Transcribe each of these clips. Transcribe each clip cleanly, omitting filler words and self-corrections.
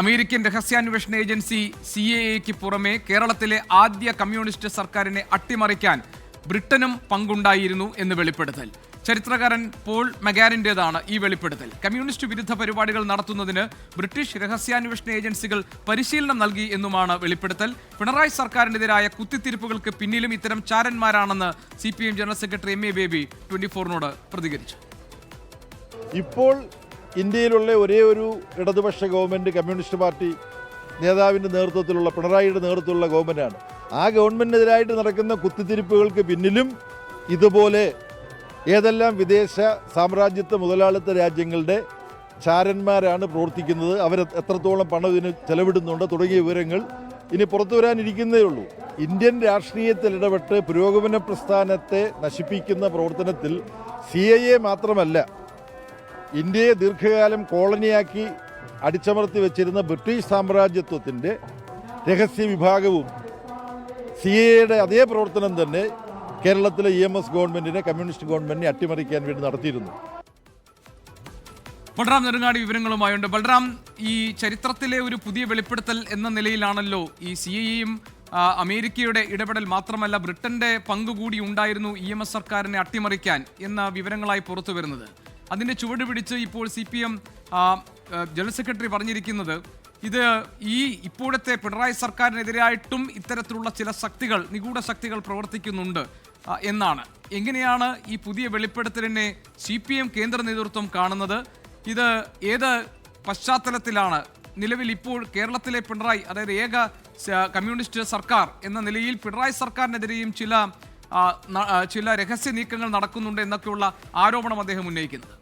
American രഹസ്യാന്വേഷണ agency CIA പുറമെ കേരളത്തിലെ ആദ്യ കമ്മ്യൂണിസ്റ്റ് സർക്കാരിനെ അട്ടിമറിക്കാൻ ബ്രിട്ടനും പങ്കുണ്ടായിരുന്നു എന്ന് വെളിപ്പെടുത്തൽ. ചരിത്രകാരൻ പോൾ മഗാരിൻ്റെതാണ് ഈ വെളിപ്പെടുത്തൽ. കമ്മ്യൂണിസ്റ്റ് വിരുദ്ധ പരിപാടികൾ നടത്തുന്നതിന് ബ്രിട്ടീഷ് രഹസ്യാന്വേഷണ ഏജൻസികൾ പരിശീലനം നൽകി എന്നുമാണ് വെളിപ്പെടുത്തൽ. പിണറായി സർക്കാരിനെതിരായ കുത്തിത്തിരിപ്പുകൾക്ക് പിന്നിലും ഇത്തരം ചാരന്മാരാണെന്ന് CPM general secretary MA Baby 24നോട് പ്രതികരിച്ചു. ഇപ്പോൾ ഇന്ത്യയിലുള്ള ഒരേ ഒരു ഇടതുപക്ഷ ഗവൺമെൻറ് കമ്മ്യൂണിസ്റ്റ് പാർട്ടി നേതാവിൻ്റെ നേതൃത്വത്തിലുള്ള പിണറായിയുടെ നേതൃത്വത്തിലുള്ള ഗവൺമെൻറ്റാണ്. ആ ഗവൺമെൻറ്റിനെതിരായിട്ട് നടക്കുന്ന കുത്തിത്തിരിപ്പുകൾക്ക് പിന്നിലും ഇതുപോലെ ഏതെല്ലാം വിദേശ സാമ്രാജ്യത്വ മുതലാളിത്ത രാജ്യങ്ങളുടെ ചാരന്മാരാണ് പ്രവർത്തിക്കുന്നത്, അവർ എത്രത്തോളം പണം ഇതിന് ചെലവിടുന്നുണ്ട് തുടങ്ങിയ വിവരങ്ങൾ ഇനി പുറത്തു വരാനിരിക്കുന്നതേ ഉള്ളൂ. ഇന്ത്യൻ രാഷ്ട്രീയത്തിൽ ഇടപെട്ട് പുരോഗമന പ്രസ്ഥാനത്തെ നശിപ്പിക്കുന്ന പ്രവർത്തനത്തിൽ CIA മാത്രമല്ല, ഇന്ത്യയെ ദീർഘകാലം കോളനിയാക്കി അടിച്ചമർത്തി വെച്ചിരുന്ന ബ്രിട്ടീഷ് സാമ്രാജ്യത്വത്തിൻ്റെ രഹസ്യ വിഭാഗവും CIA അതേ പ്രവർത്തനം തന്നെ കേരളത്തിലെ EMS ഗവൺമെൻറ്റിനെ, കമ്മ്യൂണിസ്റ്റ് ഗവൺമെൻറ്റിനെ അട്ടിമറിക്കാൻ വേണ്ടി നടത്തിയിരുന്നു. ബൽറാം നെടുങ്ങാടി വിവരങ്ങളുമായുണ്ട്. ബൽറാം, ഈ ചരിത്രത്തിലെ ഒരു പുതിയ വെളിപ്പെടുത്തൽ എന്ന നിലയിലാണല്ലോ ഈ CIA അമേരിക്കയുടെ ഇടപെടൽ മാത്രമല്ല ബ്രിട്ടന്റെ പങ്കുകൂടി ഉണ്ടായിരുന്നു EMS സർക്കാരിനെ അട്ടിമറിക്കാൻ എന്ന വിവരങ്ങളായി പുറത്തു വരുന്നത്. അതിൻ്റെ ചുവട് പിടിച്ച് ഇപ്പോൾ CPM ജനറൽ സെക്രട്ടറി പറഞ്ഞിരിക്കുന്നത് ഇത് ഈ ഇപ്പോഴത്തെ പിണറായി സർക്കാരിനെതിരായിട്ടും ഇത്തരത്തിലുള്ള ചില ശക്തികൾ, നിഗൂഢ ശക്തികൾ പ്രവർത്തിക്കുന്നുണ്ട് എന്നാണ്. എങ്ങനെയാണ് ഈ പുതിയ വെളിപ്പെടുത്തലിനെ CPM കേന്ദ്ര നേതൃത്വം കാണുന്നത്? ഇത് ഏത് പശ്ചാത്തലത്തിലാണ് നിലവിൽ ഇപ്പോൾ കേരളത്തിലെ പിണറായി, അതായത് ഏക കമ്മ്യൂണിസ്റ്റ് സർക്കാർ എന്ന നിലയിൽ പിണറായി സർക്കാരിനെതിരെയും ചില രഹസ്യ നീക്കങ്ങൾ നടക്കുന്നുണ്ട് എന്നൊക്കെയുള്ള ആരോപണം അദ്ദേഹം ഉന്നയിക്കുന്നത്?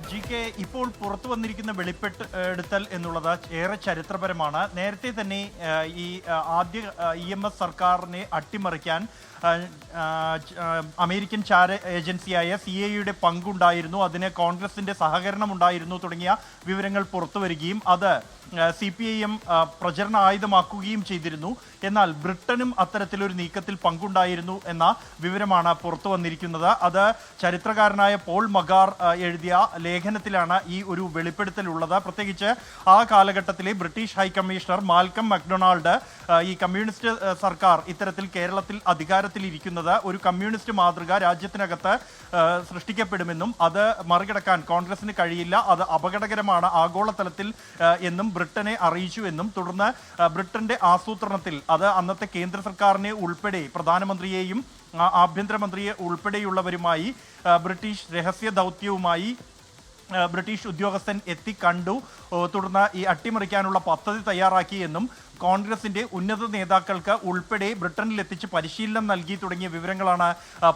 GK, ഇപ്പോൾ പുറത്തു വന്നിരിക്കുന്ന വെളിപ്പെടുത്തൽ എന്നുള്ളത് ഏറെ ചരിത്രപരമാണ്. നേരത്തെ തന്നെ ഈ ആദ്യ EMS സർക്കാരിനെ അട്ടിമറിക്കാൻ അമേരിക്കൻ ചാര ഏജൻസിയായ CIA പങ്കുണ്ടായിരുന്നു, അതിന് കോൺഗ്രസിന്റെ സഹകരണം ഉണ്ടായിരുന്നു തുടങ്ങിയ വിവരങ്ങൾ പുറത്തു വരികയും അത് CPIM പ്രചരണ ആയുധമാക്കുകയും ചെയ്തിരുന്നു. എന്നാൽ ബ്രിട്ടനും അത്തരത്തിലൊരു നീക്കത്തിൽ പങ്കുണ്ടായിരുന്നു എന്ന വിവരമാണ് പുറത്തു വന്നിരിക്കുന്നത്. അത് ചരിത്രകാരനായ പോൾ മഗാർ എഴുതിയ ലേഖനത്തിലാണ് ഈ ഒരു വെളിപ്പെടുത്തലുള്ളത്. പ്രത്യേകിച്ച് ആ കാലഘട്ടത്തിലെ ബ്രിട്ടീഷ് ഹൈക്കമ്മീഷണർ മാൽക്കം മക്ഡൊണാൾഡ് ഈ കമ്മ്യൂണിസ്റ്റ് സർക്കാർ ഇത്തരത്തിൽ കേരളത്തിൽ അധികാരത്തിലിരിക്കുന്നത് ഒരു കമ്മ്യൂണിസ്റ്റ് മാതൃക രാജ്യത്തിനകത്ത് സൃഷ്ടിക്കപ്പെടുമെന്നും അത് മറികടക്കാൻ കോൺഗ്രസിന് കഴിയില്ല, അത് അപകടകരമാണ് ആഗോളതലത്തിൽ എന്നും ബ്രിട്ടനെ അറിയിച്ചു എന്നും തുടർന്ന് ബ്രിട്ടന്റെ ആസൂത്രണത്തിൽ അത് അന്നത്തെ കേന്ദ്ര സർക്കാരിനെ ഉൾപ്പെടെ പ്രധാനമന്ത്രിയെയും ആഭ്യന്തരമന്ത്രിയെ ഉൾപ്പെടെയുള്ളവരുമായി ബ്രിട്ടീഷ് രഹസ്യ ദൗത്യവുമായി ബ്രിട്ടീഷ് ഉദ്യോഗസ്ഥൻ എത്തിക്കണ്ടു. തുടർന്ന് ഈ അട്ടിമറിക്കാനുള്ള പദ്ധതി തയ്യാറാക്കി എന്നും കോൺഗ്രസിന്റെ ഉന്നത നേതാക്കൾക്ക് ഉൾപ്പെടെ ബ്രിട്ടനിലെത്തിച്ച് പരിശീലനം നൽകി തുടങ്ങിയ വിവരങ്ങളാണ്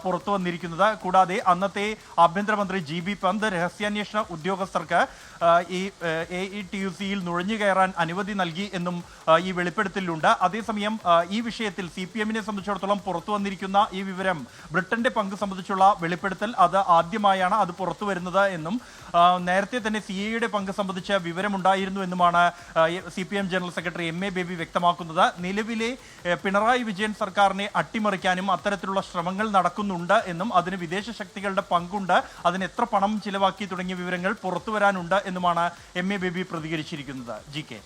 പുറത്തു വന്നിരിക്കുന്നത്. കൂടാതെ അന്നത്തെ ആഭ്യന്തരമന്ത്രി GB പന്ത് രഹസ്യാന്വേഷണ ഉദ്യോഗസ്ഥർക്ക് ഈ AETUC-യിൽ നുഴഞ്ഞു കയറാൻ അനുമതി നൽകി എന്നും ഈ വെളിപ്പെടുത്തലുണ്ട്. അതേസമയം ഈ വിഷയത്തിൽ CPM-നെ സംബന്ധിച്ചിടത്തോളം പുറത്തു വന്നിരിക്കുന്ന ഈ വിവരം, ബ്രിട്ടന്റെ പങ്ക് സംബന്ധിച്ചുള്ള വെളിപ്പെടുത്തൽ, അത് ആദ്യമായാണ് അത് പുറത്തു വരുന്നത് എന്നും നേരത്തെ തന്നെ CIA പങ്ക് സംബന്ധിച്ച വിവരമുണ്ടായിരുന്നു എന്നുമാണ് CPM general secretary MA baby വ്യക്തമാക്കുന്നത്. നിലവിലെ പിണറായി വിജയൻ സർക്കാരിനെ അട്ടിമറിക്കാനും അത്തരത്തിലുള്ള ശ്രമങ്ങൾ നടക്കുന്നുണ്ട് എന്നും അതിന് വിദേശ ശക്തികളുടെ പങ്കുണ്ട്, അതിന് എത്ര പണം ചിലവാക്കി തുടങ്ങിയ വിവരങ്ങൾ പുറത്തു വരാനുണ്ട് എന്നുമാണ് MA ബേബി പ്രതികരിച്ചിരിക്കുന്നത്. GK.